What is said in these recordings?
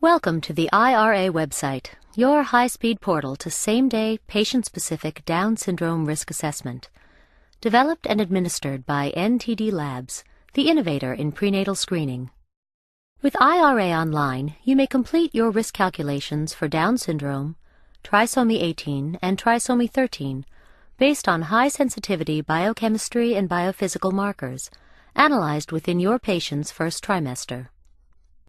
Welcome to the IRA website, your high-speed portal to same-day, patient-specific Down syndrome risk assessment. Developed and administered by NTD Labs, the innovator in prenatal screening. With IRA Online, you may complete your risk calculations for Down syndrome, trisomy 18, and trisomy 13 based on high-sensitivity biochemistry and biophysical markers analyzed within your patient's first trimester.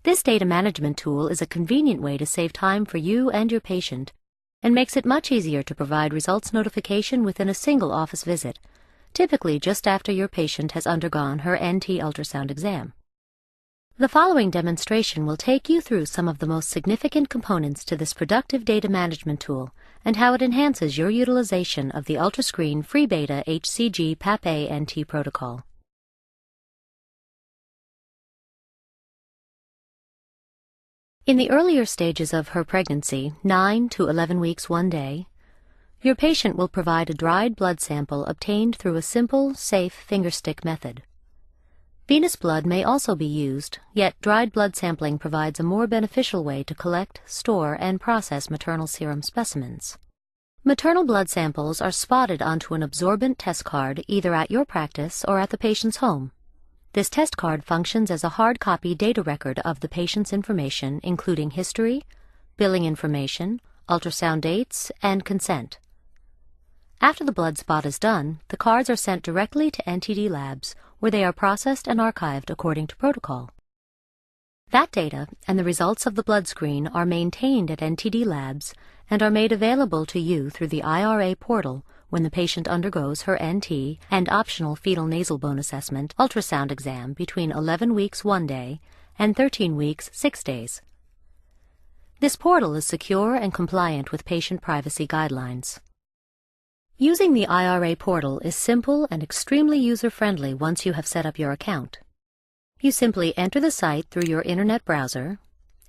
This data management tool is a convenient way to save time for you and your patient and makes it much easier to provide results notification within a single office visit, typically just after your patient has undergone her NT ultrasound exam. The following demonstration will take you through some of the most significant components to this productive data management tool and how it enhances your utilization of the UltraScreen Free Beta HCG PAP-A-NT protocol. In the earlier stages of her pregnancy, 9 to 11 weeks 1 day, your patient will provide a dried blood sample obtained through a simple, safe fingerstick method. Venous blood may also be used, yet dried blood sampling provides a more beneficial way to collect, store, and process maternal serum specimens. Maternal blood samples are spotted onto an absorbent test card either at your practice or at the patient's home. This test card functions as a hard copy data record of the patient's information, including history, billing information, ultrasound dates, and consent. After the blood spot is done, the cards are sent directly to NTD Labs, where they are processed and archived according to protocol. That data and the results of the blood screen are maintained at NTD Labs and are made available to you through the IRA portal when the patient undergoes her NT and optional fetal nasal bone assessment ultrasound exam between 11 weeks 1 day and 13 weeks 6 days. This portal is secure and compliant with patient privacy guidelines. Using the IRA portal is simple and extremely user-friendly once you have set up your account. You simply enter the site through your internet browser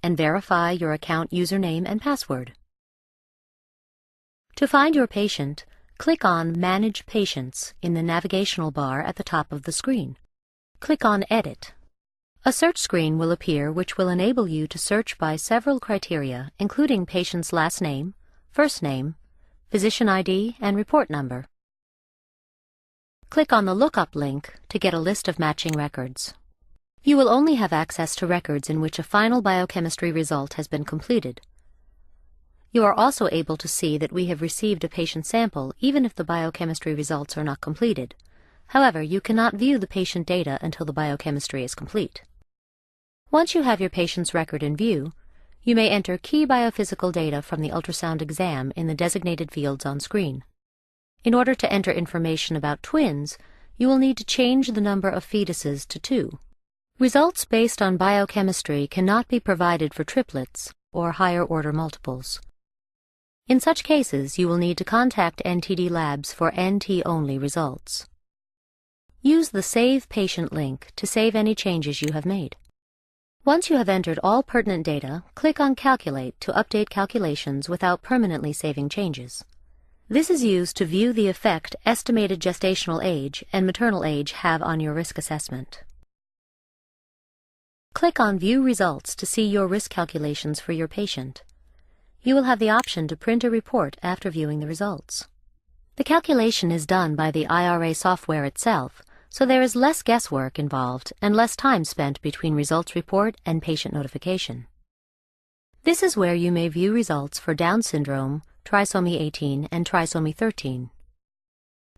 and verify your account username and password. To find your patient, click on Manage Patients in the navigational bar at the top of the screen. Click on Edit. A search screen will appear which will enable you to search by several criteria, including patient's last name, first name, physician ID, and report number. Click on the Lookup link to get a list of matching records. You will only have access to records in which a final biochemistry result has been completed. You are also able to see that we have received a patient sample even if the biochemistry results are not completed. However, you cannot view the patient data until the biochemistry is complete. Once you have your patient's record in view, you may enter key biophysical data from the ultrasound exam in the designated fields on screen. In order to enter information about twins, you will need to change the number of fetuses to 2. Results based on biochemistry cannot be provided for triplets or higher-order multiples. In such cases, you will need to contact NTD Labs for NT-only results. Use the Save Patient link to save any changes you have made. Once you have entered all pertinent data, click on Calculate to update calculations without permanently saving changes. This is used to view the effect estimated gestational age and maternal age have on your risk assessment. Click on View Results to see your risk calculations for your patient. You will have the option to print a report after viewing the results. The calculation is done by the IRA software itself, so there is less guesswork involved and less time spent between results report and patient notification. This is where you may view results for Down syndrome, trisomy 18, and trisomy 13.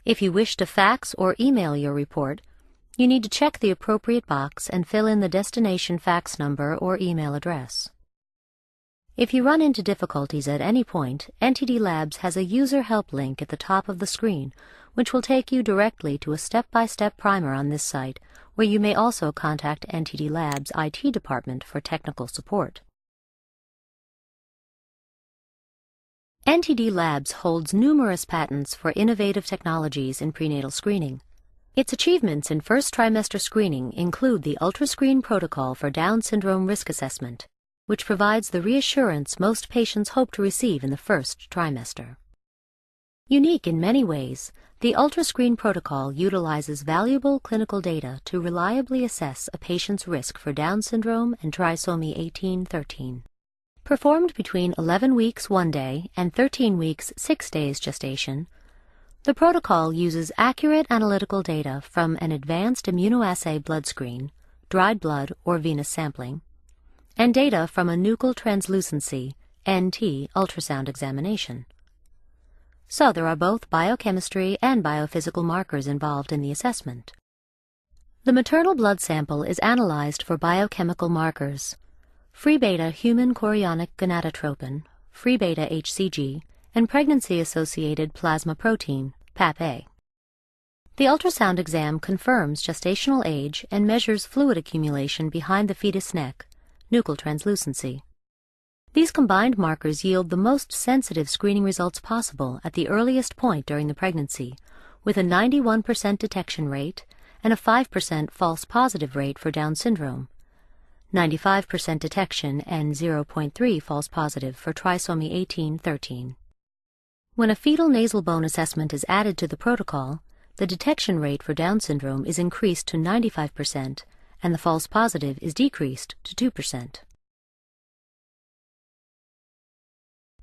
If you wish to fax or email your report, you need to check the appropriate box and fill in the destination fax number or email address. If you run into difficulties at any point, NTD Labs has a user help link at the top of the screen, which will take you directly to a step-by-step primer on this site, where you may also contact NTD Labs' IT department for technical support. NTD Labs holds numerous patents for innovative technologies in prenatal screening. Its achievements in first trimester screening include the UltraScreen protocol for Down syndrome risk assessment, which provides the reassurance most patients hope to receive in the first trimester. Unique in many ways, the UltraScreen protocol utilizes valuable clinical data to reliably assess a patient's risk for Down syndrome and trisomy 18-13. Performed between 11 weeks 1 day and 13 weeks 6 days gestation, the protocol uses accurate analytical data from an advanced immunoassay blood screen, dried blood or venous sampling, and data from a nuchal translucency (NT) ultrasound examination. So there are both biochemistry and biophysical markers involved in the assessment. The maternal blood sample is analyzed for biochemical markers: free beta human chorionic gonadotropin, free beta HCG, and pregnancy-associated plasma protein, PAP-A. The ultrasound exam confirms gestational age and measures fluid accumulation behind the fetus neck, nuchal translucency. These combined markers yield the most sensitive screening results possible at the earliest point during the pregnancy, with a 91% detection rate and a 5% false positive rate for Down syndrome, 95% detection and 0.3 false positive for trisomy 18-13. When a fetal nasal bone assessment is added to the protocol, the detection rate for Down syndrome is increased to 95% and the false positive is decreased to 2%.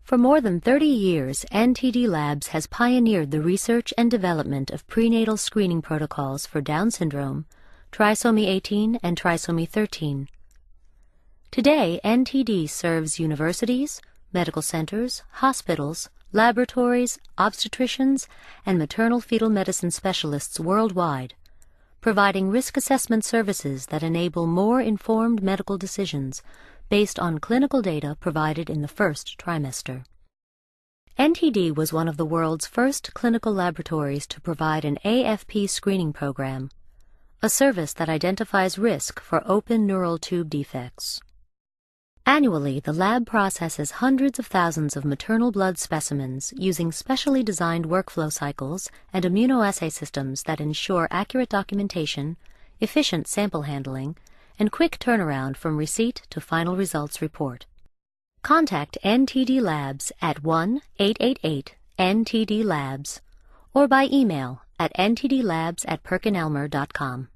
For more than 30 years, NTD Labs has pioneered the research and development of prenatal screening protocols for Down syndrome, trisomy 18, and trisomy 13. Today, NTD serves universities, medical centers, hospitals, laboratories, obstetricians, and maternal-fetal medicine specialists worldwide, providing risk assessment services that enable more informed medical decisions based on clinical data provided in the first trimester. NTD was one of the world's first clinical laboratories to provide an AFP screening program, a service that identifies risk for open neural tube defects. Annually, the lab processes hundreds of thousands of maternal blood specimens using specially designed workflow cycles and immunoassay systems that ensure accurate documentation, efficient sample handling, and quick turnaround from receipt to final results report. Contact NTD Labs at 1-888-NTD-LABS or by email at ntdlabs@perkinelmer.com.